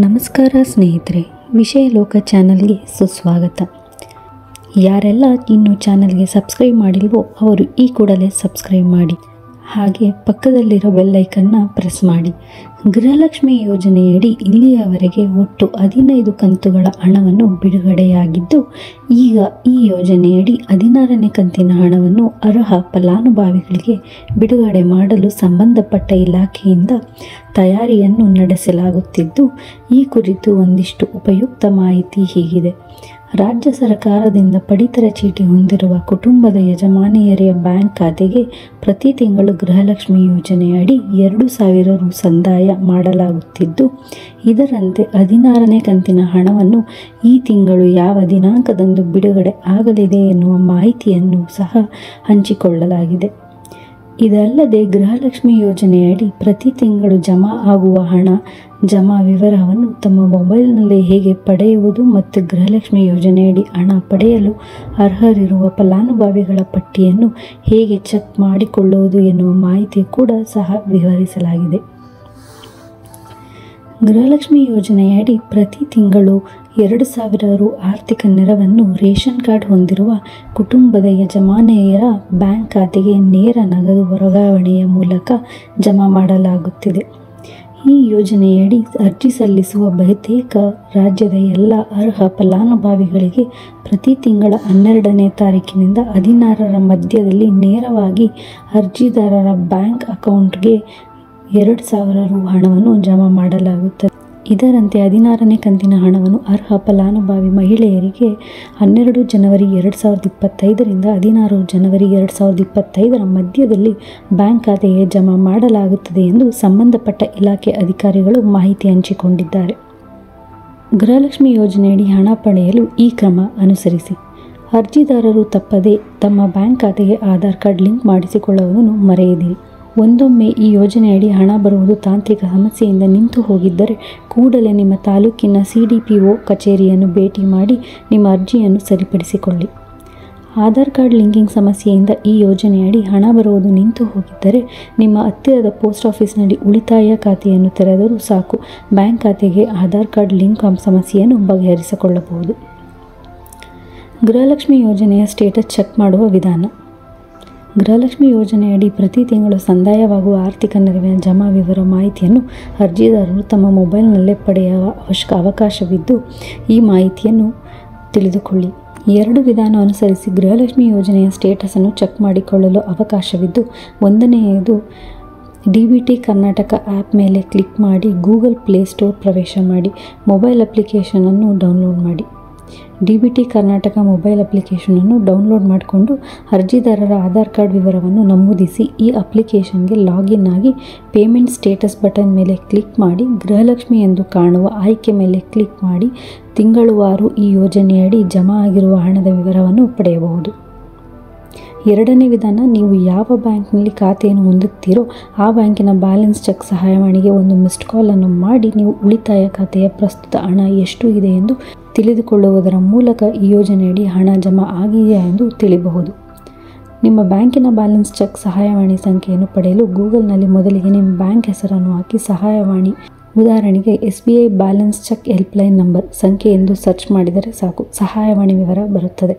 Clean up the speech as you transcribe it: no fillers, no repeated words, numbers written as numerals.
ನಮಸ್ಕಾರ ಸ್ನೇಹಿತರೆ, ವಿಷಯ ಲೋಕ ಚಾನಲ್ಗೆ ಸುಸ್ವಾಗತ. ಯಾರೆಲ್ಲ ಇನ್ನೂ ಚಾನಲ್ಗೆ ಸಬ್ಸ್ಕ್ರೈಬ್ ಮಾಡಿಲ್ವೋ ಅವರು ಈ ಕೂಡಲೇ ಸಬ್ಸ್ಕ್ರೈಬ್ ಮಾಡಿ, ಹಾಗೆ ಪಕ್ಕದಲ್ಲಿರೋ ಬೆಲ್ ಐಕನ್ನ ಪ್ರೆಸ್ ಮಾಡಿ. ಗೃಹಲಕ್ಷ್ಮಿ ಯೋಜನೆಯಡಿ ಇಲ್ಲಿಯವರೆಗೆ ಒಟ್ಟು 15 ಕಂತುಗಳ ಹಣವನ್ನು ಬಿಡುಗಡೆಯಾಗಿದ್ದು, ಈಗ ಈ ಯೋಜನೆಯಡಿ 16ನೇ ಕಂತಿನ ಹಣವನ್ನು ಅರ್ಹ ಫಲಾನುಭವಿಗಳಿಗೆ ಬಿಡುಗಡೆ ಮಾಡಲು ಸಂಬಂಧಪಟ್ಟ ಇಲಾಖೆಯಿಂದ ತಯಾರಿಯನ್ನು ನಡೆಸಲಾಗುತ್ತಿದ್ದು, ಈ ಕುರಿತು ಒಂದಿಷ್ಟು ಉಪಯುಕ್ತ ಮಾಹಿತಿ ಹೀಗಿದೆ. ರಾಜ್ಯ ಸರ್ಕಾರದಿಂದ ಪಡಿತರ ಚೀಟಿ ಹೊಂದಿರುವ ಕುಟುಂಬದ ಯಜಮಾನಿಯರ ಬ್ಯಾಂಕ್ ಖಾತೆಗೆ ಪ್ರತಿ ತಿಂಗಳು ಗೃಹಲಕ್ಷ್ಮಿ ಯೋಜನೆಯಡಿ 2,000 ರು ಸಂದಾಯ ಮಾಡಲಾಗುತ್ತಿದ್ದು, ಇದರಂತೆ 16ನೇ ಕಂತಿನ ಹಣವನ್ನು ಈ ತಿಂಗಳು ಯಾವ ದಿನಾಂಕದಂದು ಬಿಡುಗಡೆ ಆಗಲಿದೆ ಎನ್ನುವ ಮಾಹಿತಿಯನ್ನು ಸಹ ಹಂಚಿಕೊಳ್ಳಲಾಗಿದೆ. ಇದಲ್ಲದೆ ಗೃಹಲಕ್ಷ್ಮಿ ಯೋಜನೆಯಡಿ ಪ್ರತಿ ತಿಂಗಳು ಜಮಾ ಆಗುವ ಹಣ ಜಮಾ ವಿವರವನ್ನು ತಮ್ಮ ಮೊಬೈಲ್ನಲ್ಲೇ ಹೇಗೆ ಪಡೆಯುವುದು ಮತ್ತು ಗೃಹಲಕ್ಷ್ಮಿ ಯೋಜನೆಯಡಿ ಹಣ ಪಡೆಯಲು ಅರ್ಹರಿರುವ ಫಲಾನುಭವಿಗಳ ಪಟ್ಟಿಯನ್ನು ಹೇಗೆ ಚೆಕ್ ಮಾಡಿಕೊಳ್ಳುವುದು ಎನ್ನುವ ಮಾಹಿತಿ ಕೂಡ ಸಹ ವಿವರಿಸಲಾಗಿದೆ. ಗೃಹಲಕ್ಷ್ಮಿ ಯೋಜನೆಯಡಿ ಪ್ರತಿ ತಿಂಗಳು 2,000 ರು ಆರ್ಥಿಕ ನೆರವನ್ನು ರೇಷನ್ ಕಾರ್ಡ್ ಹೊಂದಿರುವ ಕುಟುಂಬದ ಯಜಮಾನಿಯರ ಬ್ಯಾಂಕ್ ಖಾತೆಗೆ ನೇರ ನಗದು ವರ್ಗಾವಣೆಯ ಮೂಲಕ ಜಮಾ ಮಾಡಲಾಗುತ್ತಿದೆ. ಈ ಯೋಜನೆಯಡಿ ಅರ್ಜಿ ಸಲ್ಲಿಸುವ ಬಹುತೇಕ ರಾಜ್ಯದ ಎಲ್ಲ ಅರ್ಹ ಫಲಾನುಭವಿಗಳಿಗೆ ಪ್ರತಿ ತಿಂಗಳ 12ನೇ ತಾರೀಕಿನಿಂದ 16ರ ಮಧ್ಯದಲ್ಲಿ ನೇರವಾಗಿ ಅರ್ಜಿದಾರರ ಬ್ಯಾಂಕ್ ಅಕೌಂಟ್ಗೆ 2,000 ರು ಹಣವನ್ನು ಜಮಾ ಮಾಡಲಾಗುತ್ತದೆ. ಇದರಂತೆ 16ನೇ ಕಂತಿನ ಹಣವನ್ನು ಅರ್ಹ ಫಲಾನುಭವಿ ಮಹಿಳೆಯರಿಗೆ 12 ಜನವರಿ 2025ರಿಂದ 16 ಜನವರಿ 2025ರ ಮಧ್ಯದಲ್ಲಿ ಬ್ಯಾಂಕ್ ಖಾತೆಗೆ ಜಮಾ ಮಾಡಲಾಗುತ್ತದೆ ಎಂದು ಸಂಬಂಧಪಟ್ಟ ಇಲಾಖೆ ಅಧಿಕಾರಿಗಳು ಮಾಹಿತಿ ಹಂಚಿಕೊಂಡಿದ್ದಾರೆ. ಗೃಹಲಕ್ಷ್ಮಿ ಯೋಜನೆಯಡಿ ಹಣ ಪಡೆಯಲು ಈ ಕ್ರಮ ಅನುಸರಿಸಿ. ಅರ್ಜಿದಾರರು ತಪ್ಪದೇ ತಮ್ಮ ಬ್ಯಾಂಕ್ ಖಾತೆಗೆ ಆಧಾರ್ ಕಾರ್ಡ್ ಲಿಂಕ್ ಮಾಡಿಸಿಕೊಳ್ಳುವುದನ್ನು ಮರೆಯದಿರಿ. ಒಂದೊಮ್ಮೆ ಈ ಯೋಜನೆಯಡಿ ಹಣ ಬರುವುದು ತಾಂತ್ರಿಕ ಸಮಸ್ಯೆಯಿಂದ ನಿಂತು ಹೋಗಿದ್ದರೆ ಕೂಡಲೇ ನಿಮ್ಮ ತಾಲೂಕಿನ CDPO ಕಚೇರಿಯನ್ನು ಭೇಟಿ ಮಾಡಿ ನಿಮ್ಮ ಅರ್ಜಿಯನ್ನು ಸರಿಪಡಿಸಿಕೊಳ್ಳಿ. ಆಧಾರ್ ಕಾರ್ಡ್ ಲಿಂಕಿಂಗ್ ಸಮಸ್ಯೆಯಿಂದ ಈ ಯೋಜನೆಯಡಿ ಹಣ ಬರುವುದು ನಿಂತು ಹೋಗಿದ್ದರೆ ನಿಮ್ಮ ಹತ್ತಿರದ ಪೋಸ್ಟ್ ಆಫೀಸ್ನಲ್ಲಿ ಉಳಿತಾಯ ಖಾತೆಯನ್ನು ತೆರೆದರೂ ಸಾಕು, ಬ್ಯಾಂಕ್ ಖಾತೆಗೆ ಆಧಾರ್ ಕಾರ್ಡ್ ಲಿಂಕ್ ಸಮಸ್ಯೆಯನ್ನು ಬಗೆಹರಿಸಿಕೊಳ್ಳಬಹುದು. ಗೃಹಲಕ್ಷ್ಮಿ ಯೋಜನೆಯ ಸ್ಟೇಟಸ್ ಚೆಕ್ ಮಾಡುವ ವಿಧಾನ. ಗೃಹಲಕ್ಷ್ಮಿ ಯೋಜನೆಯಡಿ ಪ್ರತಿ ತಿಂಗಳು ಸಂದಾಯವಾಗುವ ಆರ್ಥಿಕ ನೆರವಿನ ಜಮಾ ವಿವರ ಮಾಹಿತಿಯನ್ನು ಅರ್ಜಿದಾರರು ತಮ್ಮ ಮೊಬೈಲ್ನಲ್ಲೇ ಪಡೆಯುವ ಅವಕಾಶವಿದ್ದು, ಈ ಮಾಹಿತಿಯನ್ನು ತಿಳಿದುಕೊಳ್ಳಿ. 2 ವಿಧಾನ ಅನುಸರಿಸಿ ಗೃಹಲಕ್ಷ್ಮಿ ಯೋಜನೆಯ ಸ್ಟೇಟಸನ್ನು ಚೆಕ್ ಮಾಡಿಕೊಳ್ಳಲು ಅವಕಾಶವಿದ್ದು, ಒಂದನೆಯದು DBT ಕರ್ನಾಟಕ ಆ್ಯಪ್ ಮೇಲೆ ಕ್ಲಿಕ್ ಮಾಡಿ ಗೂಗಲ್ ಪ್ಲೇಸ್ಟೋರ್ ಪ್ರವೇಶ ಮಾಡಿ ಮೊಬೈಲ್ ಅಪ್ಲಿಕೇಶನನ್ನು ಡೌನ್ಲೋಡ್ ಮಾಡಿ. DBT ಕರ್ನಾಟಕ ಮೊಬೈಲ್ ಅಪ್ಲಿಕೇಶನನ್ನು ಡೌನ್ಲೋಡ್ ಮಾಡಿಕೊಂಡು ಅರ್ಜಿದಾರರ ಆಧಾರ್ ಕಾರ್ಡ್ ವಿವರವನ್ನು ನಮೂದಿಸಿ ಈ ಅಪ್ಲಿಕೇಶನ್ಗೆ ಲಾಗಿನ್ ಆಗಿ ಪೇಮೆಂಟ್ ಸ್ಟೇಟಸ್ ಬಟನ್ ಮೇಲೆ ಕ್ಲಿಕ್ ಮಾಡಿ ಗೃಹಲಕ್ಷ್ಮಿ ಎಂದು ಕಾಣುವ ಆಯ್ಕೆ ಮೇಲೆ ಕ್ಲಿಕ್ ಮಾಡಿ ತಿಂಗಳುವಾರು ಈ ಯೋಜನೆಯಡಿ ಜಮಾ ಆಗಿರುವ ಹಣದ ವಿವರವನ್ನು ಪಡೆಯಬಹುದು. 2ನೇ ವಿಧಾನ, ನೀವು ಯಾವ ಬ್ಯಾಂಕ್ನಲ್ಲಿ ಖಾತೆಯನ್ನು ಹೊಂದುತ್ತೀರೋ ಆ ಬ್ಯಾಂಕಿನ ಬ್ಯಾಲೆನ್ಸ್ ಚೆಕ್ ಸಹಾಯವಾಣಿಗೆ ಒಂದು ಮಿಸ್ಡ್ ಕಾಲನ್ನು ಮಾಡಿ ನೀವು ಉಳಿತಾಯ ಖಾತೆಯ ಪ್ರಸ್ತುತ ಹಣ ಎಷ್ಟು ಇದೆ ಎಂದು ತಿಳಿದುಕೊಳ್ಳುವುದರ ಮೂಲಕ ಈ ಯೋಜನೆಯಡಿ ಹಣ ಜಮಾ ಆಗಿದೆಯಾ ಎಂದು ತಿಳಿಯಬಹುದು. ನಿಮ್ಮ ಬ್ಯಾಂಕಿನ ಬ್ಯಾಲೆನ್ಸ್ ಚೆಕ್ ಸಹಾಯವಾಣಿ ಸಂಖ್ಯೆಯನ್ನು ಪಡೆಯಲು ಗೂಗಲ್ನಲ್ಲಿ ಮೊದಲಿಗೆ ನಿಮ್ಮ ಬ್ಯಾಂಕ್ ಹೆಸರನ್ನು ಹಾಕಿ ಸಹಾಯವಾಣಿ, ಉದಾಹರಣೆಗೆ SBI balance check helpline number ಸಂಖ್ಯೆ ಎಂದು ಸರ್ಚ್ ಮಾಡಿದರೆ ಸಾಕು, ಸಹಾಯವಾಣಿ ವಿವರ ಬರುತ್ತದೆ.